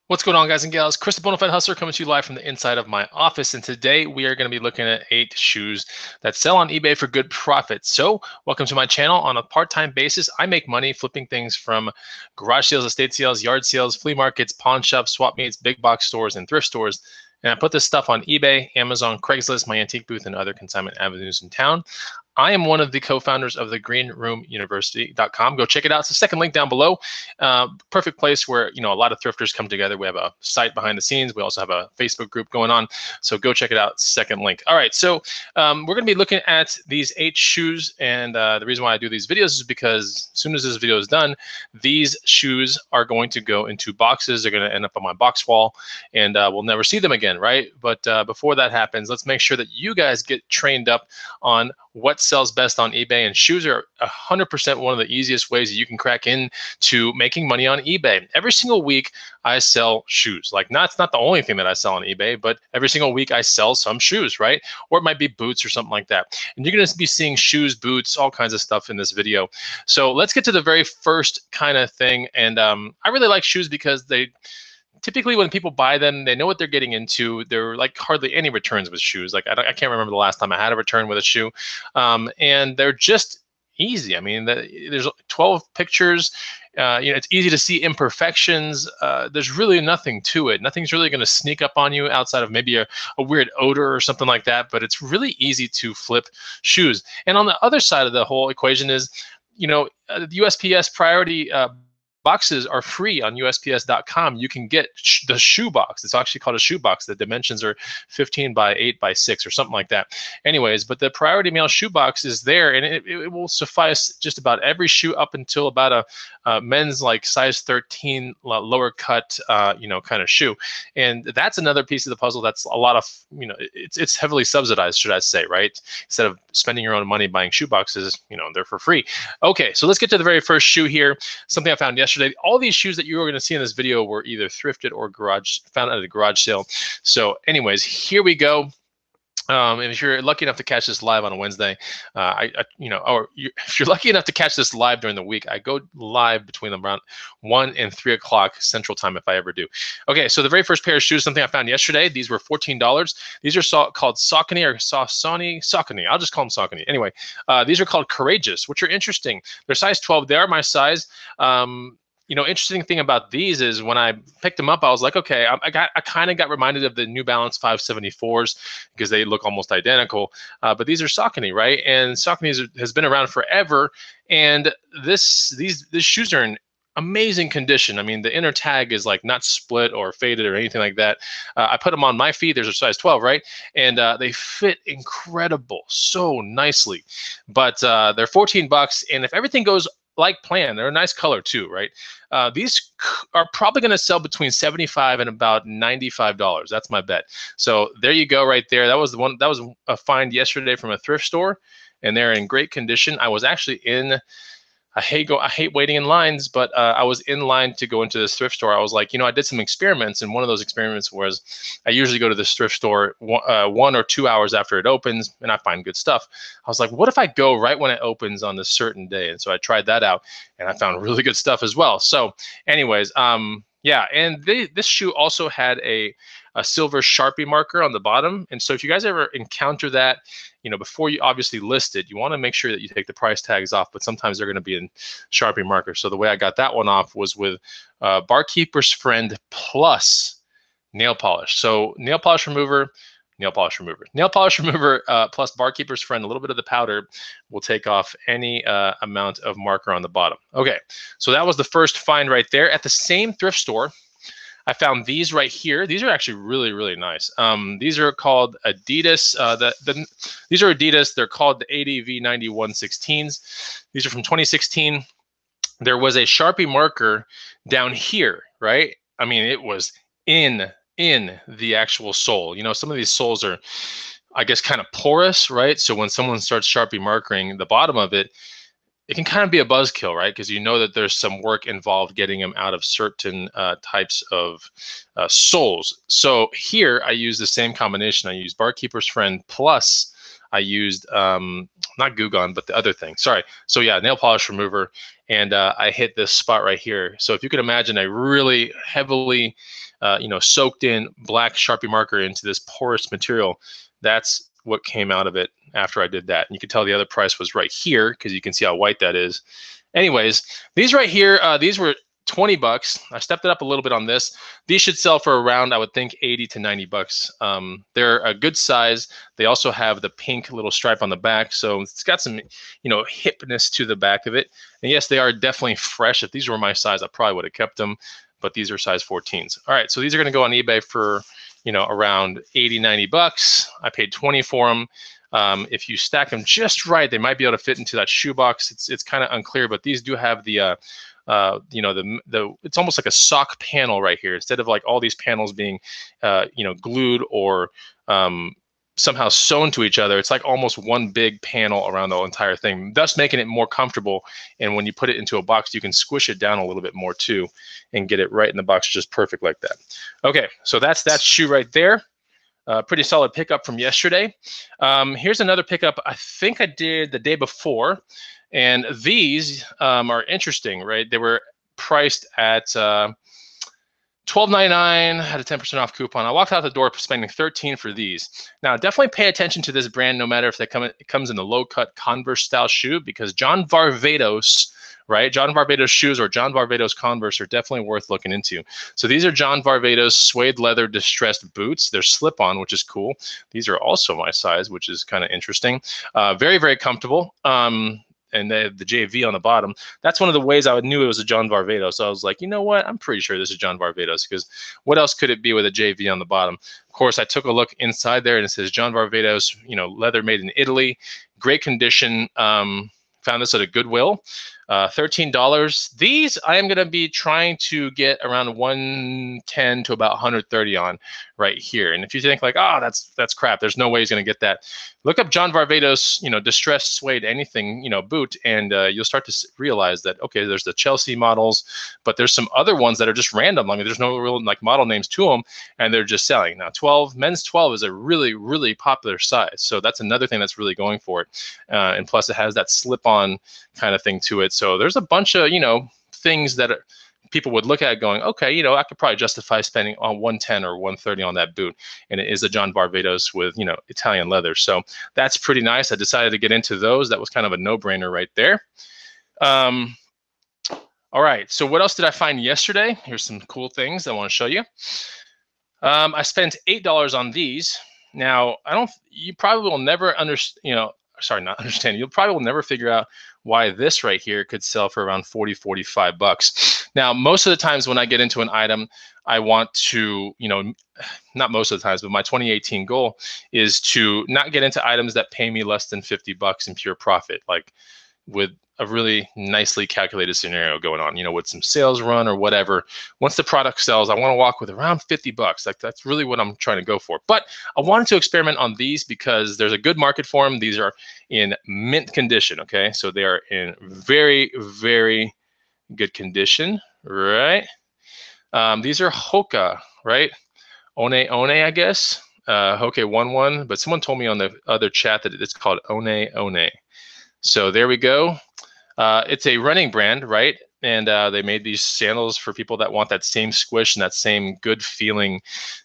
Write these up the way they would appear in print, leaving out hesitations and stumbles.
What's going on, guys and gals? Chris the Bonafide Hustler coming to you live from the inside of my office. And today we are going to be looking at 8 shoes that sell on eBay for good profit. So welcome to my channel. On a part-time basis, I make money flipping things from garage sales, estate sales, yard sales, flea markets, pawn shops, swap meets, big box stores, and thrift stores. And I put this stuff on eBay, Amazon, Craigslist, my antique booth, and other consignment avenues in town. I am one of the co-founders of the greenroomuniversity.com. Go check it out. It's the second link down below. Perfect place where, a lot of thrifters come together. We have a site behind the scenes. We also have a Facebook group going on. So go check it out. Second link. All right. So we're going to be looking at these 8 shoes. And the reason why I do these videos is because as soon as this video is done, these shoes are going to go into boxes. They're going to end up on my box wall and we'll never see them again, right? But before that happens, let's make sure that you guys get trained up on what sells best on eBay. And shoes are 100% one of the easiest ways that you can crack into making money on eBay. Every single week I sell shoes. Like, it's not the only thing that I sell on eBay, but every single week I sell some shoes, right? Or it might be boots or something like that. And you're going to be seeing shoes, boots, all kinds of stuff in this video. So let's get to the very first kind of thing. And I really like shoes because typically when people buy them, they know what they're getting into. There are like hardly any returns with shoes. Like I can't remember the last time I had a return with a shoe. And they're just easy. I mean, there's 12 pictures. It's easy to see imperfections. There's really nothing to it. Nothing's really going to sneak up on you outside of maybe a weird odor or something like that. But it's really easy to flip shoes. And on the other side of the whole equation is, the USPS priority boxes are free on USPS.com. You can get the shoe box. It's actually called a shoe box. The dimensions are 15 by 8 by 6 or something like that. Anyways, but the priority mail shoe box is there, and it will suffice just about every shoe up until about a men's like size 13 lower cut, kind of shoe. And that's another piece of the puzzle. That's a lot of, it's heavily subsidized, should I say, right? Instead of spending your own money buying shoe boxes, they're for free. Okay, so let's get to the very first shoe here. Something I found yesterday. All these shoes that you are going to see in this video were either thrifted or found at a garage sale. So anyways, here we go. And if you're lucky enough to catch this live on a Wednesday, if you're lucky enough to catch this live during the week, I go live between around 1 and 3 o'clock Central Time if I ever do. Okay, so the very first pair of shoes, something I found yesterday. These were $14. These are called Saucony or Saucony. I'll just call them Saucony. Anyway, these are called Courageous, which are interesting. They're size 12. They are my size. Interesting thing about these is when I picked them up, I was like, okay, I kind of got reminded of the New Balance 574s because they look almost identical. But these are Saucony, right? And Saucony has been around forever. And these shoes are in amazing condition. I mean, the inner tag is like not split or faded or anything like that. I put them on my feet. There's a size 12, right? And they fit incredible, so nicely. But they're $14. And if everything goes like planned, they're a nice color too, right? These are probably going to sell between $75 and about $95. That's my bet. So there you go, right there. That was a find yesterday from a thrift store, and they're in great condition. I was actually in. I hate waiting in lines, but I was in line to go into this thrift store. I was like, I did some experiments, and one of those experiments was I usually go to this thrift store 1 or 2 hours after it opens, and I find good stuff. I was like, what if I go right when it opens on this certain day? And so I tried that out, and I found really good stuff as well. So anyways, yeah, and this shoe also had a silver Sharpie marker on the bottom. And so if you guys ever encounter that, before you obviously list it, you want to make sure that you take the price tags off, but sometimes they're going to be in Sharpie marker. So the way I got that one off was with Barkeeper's Friend plus nail polish. So nail polish remover, nail polish remover. Nail polish remover plus Barkeeper's Friend, a little bit of the powder will take off any amount of marker on the bottom. Okay, so that was the first find right there. At the same thrift store, I found these right here. These are actually really, really nice. These are called Adidas. These are Adidas. They're called the ADV 9116s. These are from 2016. There was a Sharpie marker down here, right? I mean, it was in the actual sole. Some of these soles are, I guess, kind of porous, right? So when someone starts Sharpie markering the bottom of it, it can kind of be a buzzkill, right? Because that there's some work involved getting them out of certain types of soles. So here I use the same combination. I use Barkeeper's Friend plus I used not Goo Gone, but the other thing. Sorry. So yeah, nail polish remover, and I hit this spot right here. So if you could imagine a really heavily, soaked in black Sharpie marker into this porous material, that's what came out of it after I did that. And you can tell the other price was right here because you can see how white that is. Anyways, these right here, these were 20 bucks. I stepped it up a little bit on this. These should sell for around, I would think, 80 to 90 bucks. They're a good size. They also have the pink little stripe on the back, so it's got some, hipness to the back of it. And yes, they are definitely fresh. If these were my size, I probably would have kept them, but these are size 14s. All right, so these are going to go on eBay for, around 80, 90 bucks. I paid 20 for them. If you stack them just right, they might be able to fit into that shoebox. It's kind of unclear, but these do have the it's almost like a sock panel right here. Instead of like all these panels being, glued or somehow sewn to each other, it's like almost one big panel around the entire thing, thus making it more comfortable. And when you put it into a box, you can squish it down a little bit more too and get it right in the box just perfect like that. Okay, so that's that shoe right there. Pretty solid pickup from yesterday. Here's another pickup I think I did the day before. And these are interesting, right? They were priced at $12.99, had a 10% off coupon. I walked out the door spending $13 for these. Now, definitely pay attention to this brand, no matter if it comes in the low-cut Converse style shoe, because John Varvatos, right? John Varvatos shoes or John Varvatos Converse are definitely worth looking into. So these are John Varvatos suede leather distressed boots. They're slip-on, which is cool. These are also my size, which is kind of interesting. Very, very comfortable. And the JV on the bottom. That's one of the ways I knew it was a John Varvatos. So I was like, you know what? I'm pretty sure this is John Varvatos, because what else could it be with a JV on the bottom? Of course, I took a look inside there and it says John Varvatos, leather made in Italy, great condition. Found this at a Goodwill. $13. These I am going to be trying to get around 110 to about 130 on right here. And if you think like, oh, that's crap, there's no way he's going to get that, look up John Varvatos, distressed suede anything, boot, and you'll start to realize that, okay, there's the Chelsea models, but there's some other ones that are just random. I mean, there's no real like model names to them, and they're just selling. Now, men's 12 is a really, really popular size. So that's another thing that's really going for it. And plus it has that slip-on kind of thing to it. So there's a bunch of, things that people would look at going, okay, I could probably justify spending on 110 or 130 on that boot. And it is a John Varvatos with, Italian leather. So that's pretty nice. I decided to get into those. That was kind of a no-brainer right there. All right, so what else did I find yesterday? Here's some cool things I want to show you. I spent $8 on these. Now, you probably will never understand, you'll probably will never figure out why this right here could sell for around 40, 45 bucks. Now, most of the times when I get into an item, I want to, not most of the times, but my 2018 goal is to not get into items that pay me less than 50 bucks in pure profit, like with a really nicely calculated scenario going on, with some sales run or whatever. Once the product sells, I want to walk with around 50 bucks. Like that's really what I'm trying to go for. But I wanted to experiment on these because there's a good market for them. These are in mint condition, okay? So they are in very, very good condition, right? These are Hoka, right? One, I guess. Hoka 11, but someone told me on the other chat that it's called One. So there we go. It's a running brand, right? And they made these sandals for people that want that same squish and that same good feeling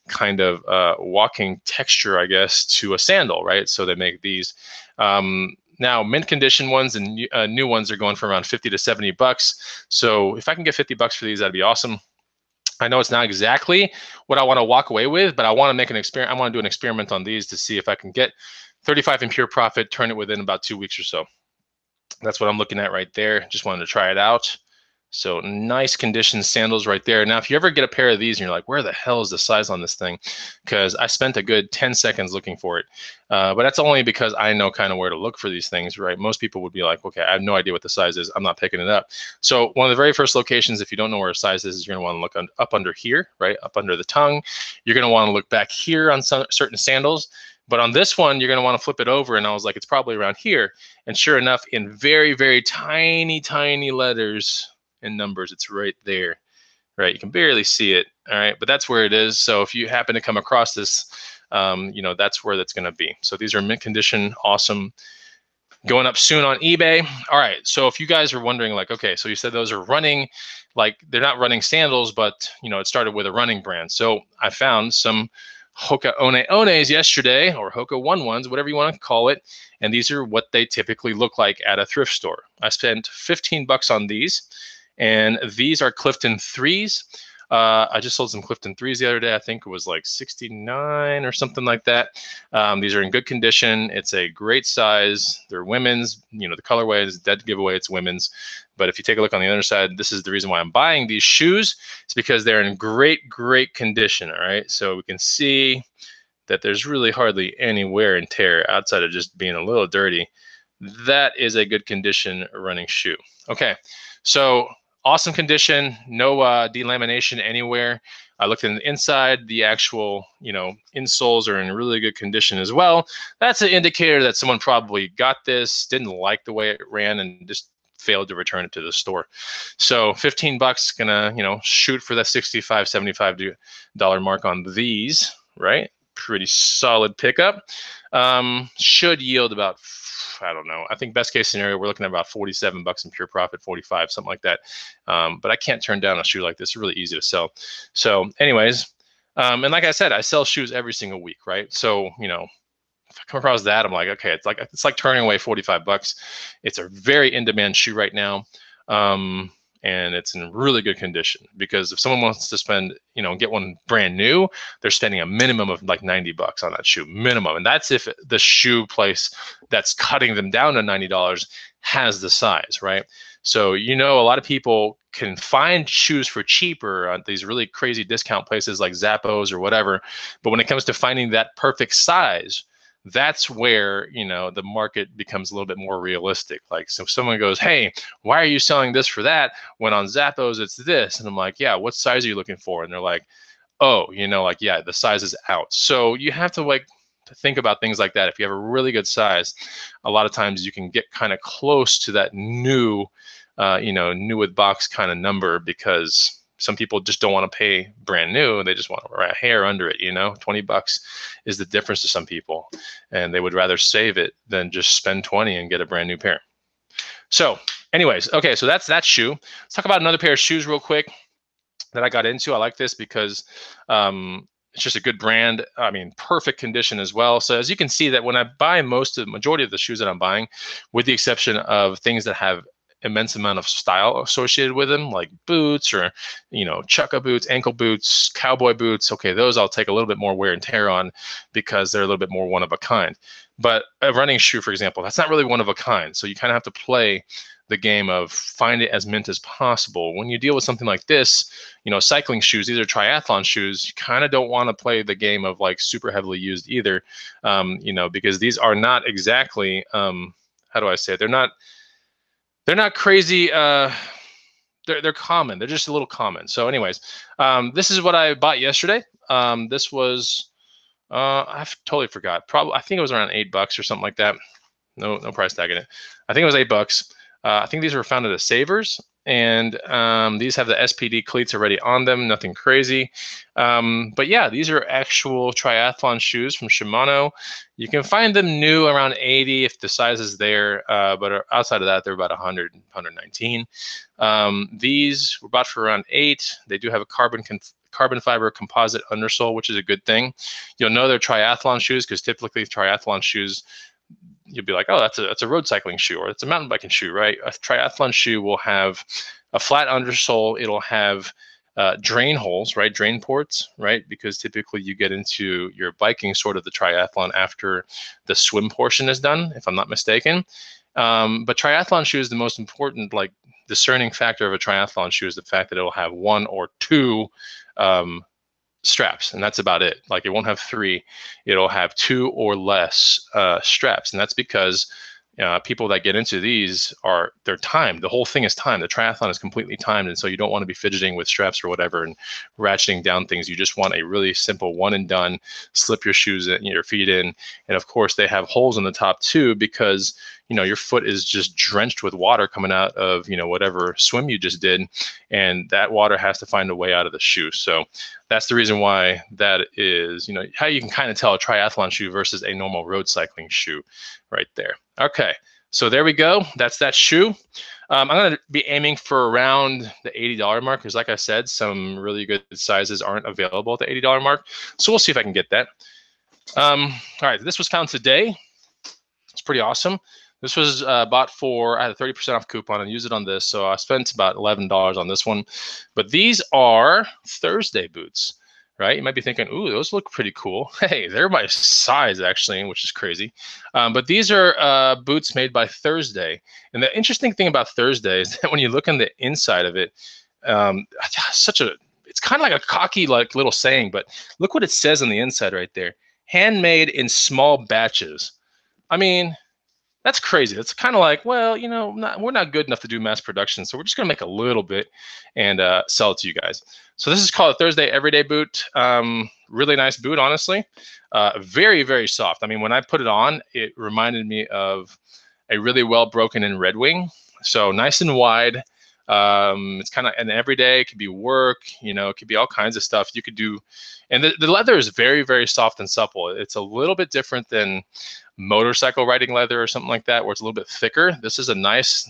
kind of walking texture, I guess, to a sandal, right? So they make these. Now, mint condition ones and new ones are going for around 50 to 70 bucks. So if I can get 50 bucks for these, that'd be awesome. I know it's not exactly what I want to walk away with, but I want to make an experiment. I want to do an experiment on these to see if I can get 35 in pure profit, turn it within about 2 weeks or so. That's what I'm looking at right there. Just wanted to try it out. So nice condition sandals right there. Now, if you ever get a pair of these and you're like, where the hell is the size on this thing? Because I spent a good 10 seconds looking for it. But that's only because I know kind of where to look for these things, right? Most people would be like, okay, I have no idea what the size is. I'm not picking it up. So one of the very first locations, if you don't know where a size is you're going to want to look up under here, right? Up under the tongue. You're going to want to look back here on some certain sandals. But on this one, you're going to want to flip it over. And I was like, it's probably around here. And sure enough, in very, very tiny, tiny letters and numbers, it's right there, right? You can barely see it, all right? But that's where it is. So if you happen to come across this that's where that's going to be. So these are mint condition, awesome, going up soon on eBay. All right, so if you guys are wondering, like, okay, so you said those are running, like they're not running sandals, but it started with a running brand. So I found some Hoka One Ones yesterday, or Hoka One Ones, whatever you want to call it. And these are what they typically look like at a thrift store. I spent 15 bucks on these, and these are Clifton Threes. I just sold some Clifton Threes the other day. I think it was like 69 or something like that. These are in good condition. It's a great size. They're women's. The colorway is dead giveaway. It's women's. But if you take a look on the other side, this is the reason why I'm buying these shoes. It's because they're in great, great condition. All right. So we can see that there's really hardly any wear and tear outside of just being a little dirty. That is a good condition running shoe. Okay. So awesome condition, no delamination anywhere. I looked in the inside, the actual, insoles are in really good condition as well. That's an indicator that someone probably got this, didn't like the way it ran, and just failed to return it to the store. So 15 bucks, gonna, shoot for that $65, $75 mark on these, right? Pretty solid pickup. Should yield about, I don't know. I think best case scenario, we're looking at about 47 bucks in pure profit, 45, something like that. But I can't turn down a shoe like this. It's really easy to sell. So anyways, and like I said, I sell shoes every single week, right? So, if I come across that, I'm like, okay, it's like turning away 45 bucks. It's a very in-demand shoe right now. And it's in really good condition, because if someone wants to spend, get one brand new, they're spending a minimum of like 90 bucks on that shoe, minimum. And that's if the shoe place that's cutting them down to $90 has the size, right? So, a lot of people can find shoes for cheaper at these really crazy discount places like Zappos or whatever. But when it comes to finding that perfect size, that's where, the market becomes a little bit more realistic. Like, so if someone goes, hey, why are you selling this for that when on Zappos it's this? And I'm like, yeah, what size are you looking for? And they're like, oh, yeah, the size is out. So you have to think about things like that. If you have a really good size, a lot of times you can get kind of close to that new with box kind of number, because some people just don't want to pay brand new. They just want a hair under it, 20 bucks is the difference to some people. And they would rather save it than just spend 20 and get a brand new pair. So anyways, okay, so that's that shoe. Let's talk about another pair of shoes real quick that I got into. I like this because it's just a good brand. I mean, perfect condition as well. So as you can see, that when I buy majority of the shoes that I'm buying, with the exception of things that have immense amount of style associated with them, like boots or chukka boots, ankle boots, cowboy boots. Okay, those I'll take a little bit more wear and tear on, because they're a little bit more one of a kind. But a running shoe, for example, that's not really one of a kind. So you kind of have to play the game of find it as mint as possible. When you deal with something like this, cycling shoes, these are triathlon shoes, you kind of don't want to play the game of like super heavily used either, because these are not exactly, how do I say it? They're not crazy. They're common. They're just a little common. So anyways, this is what I bought yesterday. This was, I totally forgot. I think it was around $8 or something like that. No price tag in it. I think it was $8. I think these were found at a Savers, and these have the SPD cleats already on them. Nothing crazy. But yeah, these are actual triathlon shoes from Shimano. You can find them new around 80 if the size is there, but outside of that, they're about 100, 119. These were bought for around $8. They do have a carbon fiber composite undersole, which is a good thing. You'll know they're triathlon shoes because typically triathlon shoes, you'll be like, oh, that's a road cycling shoe, or it's a mountain biking shoe, right? A triathlon shoe will have a flat undersole. It'll have drain holes, right? Drain ports, right? Because typically you get into your biking sort of the triathlon after the swim portion is done, if I'm not mistaken. But triathlon shoe is the most important, like, discerning factor of a triathlon shoe is the fact that it'll have one or two straps, and that's about it. Like, it won't have three, it'll have two or less straps, and that's because people that get into these they're timed. The whole thing is timed. The triathlon is completely timed, and so you don't want to be fidgeting with straps or whatever and ratcheting down things. You just want a really simple one and done. Slip your shoes in, your feet in, and of course they have holes in the top too, because your foot is just drenched with water coming out of whatever swim you just did, and that water has to find a way out of the shoe. So that's the reason why that is how you can kind of tell a triathlon shoe versus a normal road cycling shoe right there. Okay, so there we go. That's that shoe. I'm going to be aiming for around the $80 mark, because like I said, some really good sizes aren't available at the $80 mark. So we'll see if I can get that. All right, this was found today. It's pretty awesome. This was bought for, I had a 30% off coupon and used it on this. So I spent about $11 on this one. But these are Thursday boots, right? You might be thinking, ooh, those look pretty cool. Hey, they're my size actually, which is crazy. But these are boots made by Thursday. And the interesting thing about Thursday is that when you look on the inside of it, it's kind of like a cocky little saying, but look what it says on the inside right there. Handmade in small batches. I mean, that's crazy. It's kind of like, well, we're not good enough to do mass production, so we're just going to make a little bit and sell it to you guys. So this is called a Thursday Everyday Boot. Really nice boot, honestly. Very, very soft. I mean, when I put it on, it reminded me of a really well broken in Red Wing. So nice and wide. It's kind of an everyday. It could be work, it could be all kinds of stuff you could do. And the leather is very, very soft and supple. It's a little bit different than motorcycle riding leather or something like that, where it's a little bit thicker. This is a nice,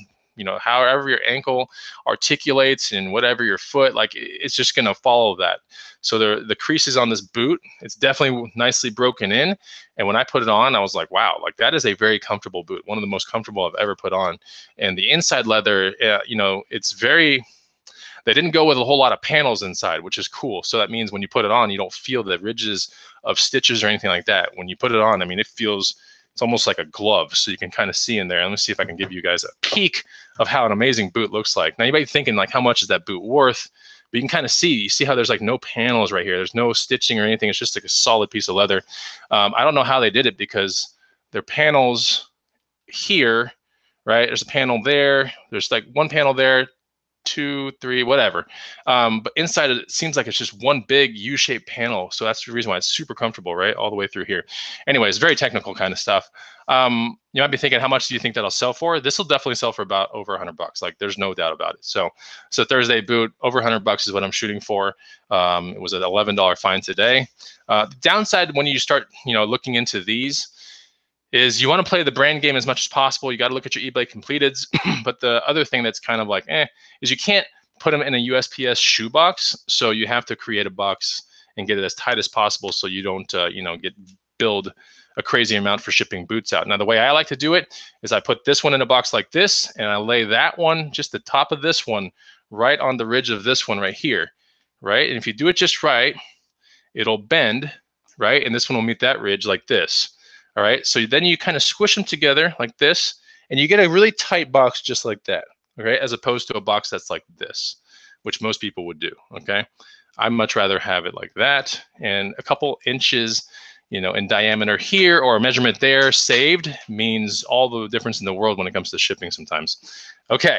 however your ankle articulates and whatever your foot, like it's just going to follow that. So the creases on this boot, it's definitely nicely broken in. And when I put it on, I was like, wow, like that is a very comfortable boot. One of the most comfortable I've ever put on. And the inside leather, it's very, they didn't go with a whole lot of panels inside, which is cool. So that means when you put it on, you don't feel the ridges of stitches or anything like that. When you put it on, I mean, it's almost like a glove, so you can kind of see in there. Let me see if I can give you guys a peek of how an amazing boot looks like. Now, you might be thinking, like, how much is that boot worth? But you can kind of you see how there's like no panels right here. There's no stitching or anything. It's just like a solid piece of leather. I don't know how they did it, because there are panels here, right? There's a panel there. There's like one panel there, 2, 3, whatever. But inside it seems like it's just one big U-shaped panel. So that's the reason why it's super comfortable, right? All the way through here. Anyways, very technical kind of stuff. You might be thinking, how much do you think that'll sell for? This will definitely sell for about over $100. Like, there's no doubt about it. So Thursday boot, over $100 is what I'm shooting for. It was an $11 find today. The downside when you start, looking into these, is you want to play the brand game as much as possible. You got to look at your eBay completeds. But the other thing that's kind of like, is you can't put them in a USPS shoe box. So you have to create a box and get it as tight as possible, so you don't, build a crazy amount for shipping boots out. Now, the way I like to do it is I put this one in a box like this, and I lay that one, just the top of this one, right on the ridge of this one right here, right? And if you do it just right, it'll bend, right? And this one will meet that ridge like this. All right, so then you kind of squish them together like this, and you get a really tight box just like that, okay, as opposed to a box that's like this, which most people would do, okay? I'd much rather have it like that, and a couple inches, in diameter here or a measurement there saved means all the difference in the world when it comes to shipping sometimes. Okay,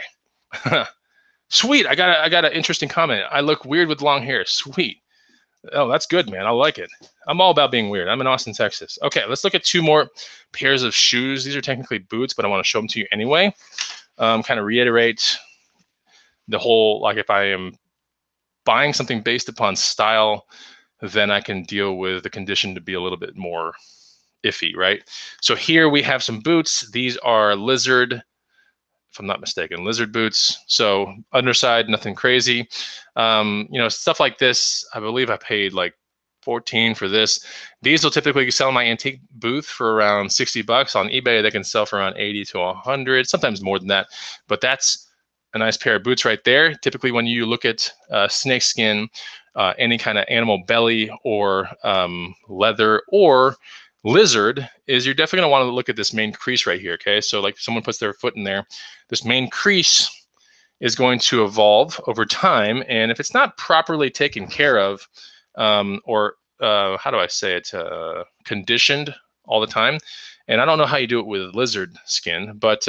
sweet, I got an interesting comment. I look weird with long hair, sweet. Oh, that's good, man. I like it. I'm all about being weird. I'm in Austin, Texas. Okay, let's look at 2 more pairs of shoes. These are technically boots, but I want to show them to you anyway. Kind of reiterate the whole, like, if I am buying something based upon style, then I can deal with the condition to be a little bit more iffy, right? So here we have some boots. These are Lizard, if I'm not mistaken, Lizard boots. So underside, nothing crazy. Stuff like this, I believe I paid like $14 for this. These will typically sell in my antique booth for around $60. On eBay, they can sell for around $80 to $100, sometimes more than that. But that's a nice pair of boots right there. Typically, when you look at snake skin, any kind of animal belly or leather or Lizard, is you're definitely going to want to look at this main crease right here, okay? So like someone puts their foot in there, this main crease is going to evolve over time, and if it's not properly taken care of, or how do I say it, conditioned all the time, And I don't know how you do it with lizard skin, but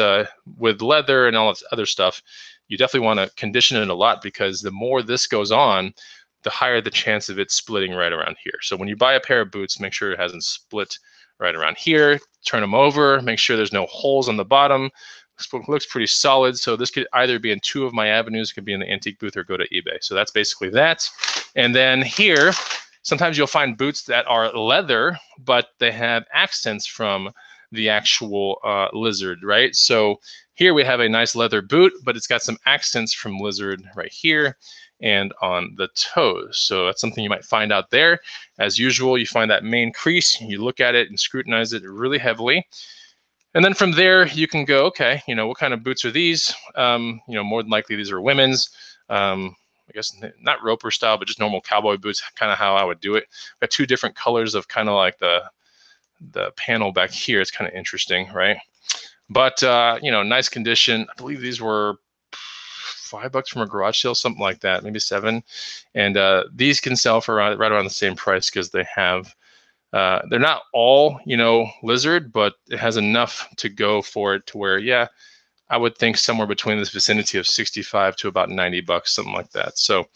with leather and all this other stuff, you definitely want to condition it a lot, because the more this goes on, the higher the chance of it splitting right around here. So when you buy a pair of boots, make sure it hasn't split right around here. Turn them over, make sure there's no holes on the bottom. Looks pretty solid. So this could either be in two of my avenues, it could be in the antique booth or go to eBay. So that's basically that. And then here, sometimes you'll find boots that are leather, but they have accents from the actual lizard, right? So here we have a nice leather boot, but it's got some accents from lizard right here and on the toes. So that's something you might find out there. As usual, you find that main crease, you look at it and scrutinize it really heavily. And then from there, you can go, okay, what kind of boots are these? More than likely, these are women's. I guess not roper style, but just normal cowboy boots, kind of how I would do it. Got two different colors of kind of like the panel back here. It's kind of interesting, right? But, nice condition. I believe these were $5 from a garage sale, something like that, maybe $7. And these can sell for right around the same price, because they have, they're not all, lizard, but it has enough to go for it to where, yeah, I would think somewhere between this vicinity of 65 to about $90, something like that. So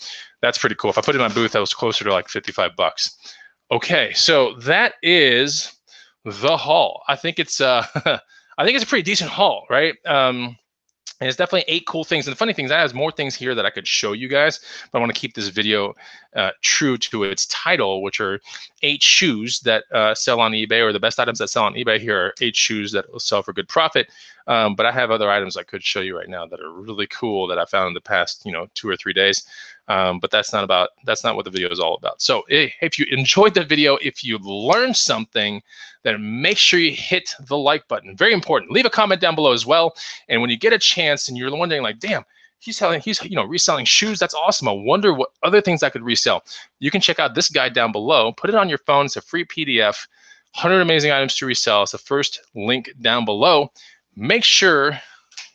that's pretty cool. If I put it in my booth, that was closer to like $55. Okay, so that is the haul. I think it's I think it's a pretty decent haul, right? And it's definitely 8 cool things. And the funny thing is, I have more things here that I could show you guys, but I want to keep this video true to its title, which are 8 shoes that sell on eBay, or the best items that sell on eBay. Here are 8 shoes that will sell for good profit. But I have other items I could show you right now that are really cool that I found in the past, 2 or 3 days. But that's not what the video is all about. So if you enjoyed the video, if you learned something, then make sure you hit the like button. Very important. Leave a comment down below as well. And when you get a chance and you're wondering like, damn, he's reselling shoes. That's awesome. I wonder what other things I could resell. You can check out this guide down below. Put it on your phone. It's a free PDF. 100 amazing items to resell. It's the first link down below. Make sure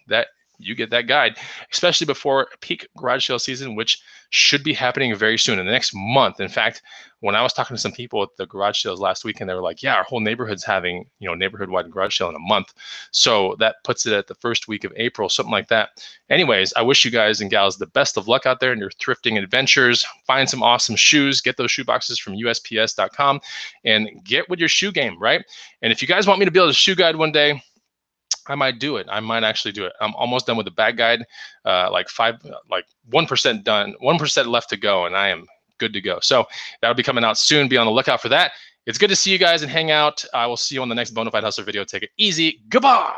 that you get that guide, especially before peak garage sale season, which should be happening very soon, in the next month. In fact, when I was talking to some people at the garage sales last week, and they were like, yeah, our whole neighborhood's having, neighborhood-wide garage sale in a month. So that puts it at the first week of April, something like that. Anyways, I wish you guys and gals the best of luck out there in your thrifting adventures. Find some awesome shoes. Get those shoe boxes from USPS.com and get with your shoe game, right? And if you guys want me to build a shoe guide one day, I might do it. I might actually do it. I'm almost done with the bag guide, like 1% done, 1% left to go, and I am good to go. So that'll be coming out soon. Be on the lookout for that. It's good to see you guys and hang out. I will see you on the next Bonafide Hustler video. Take it easy. Goodbye.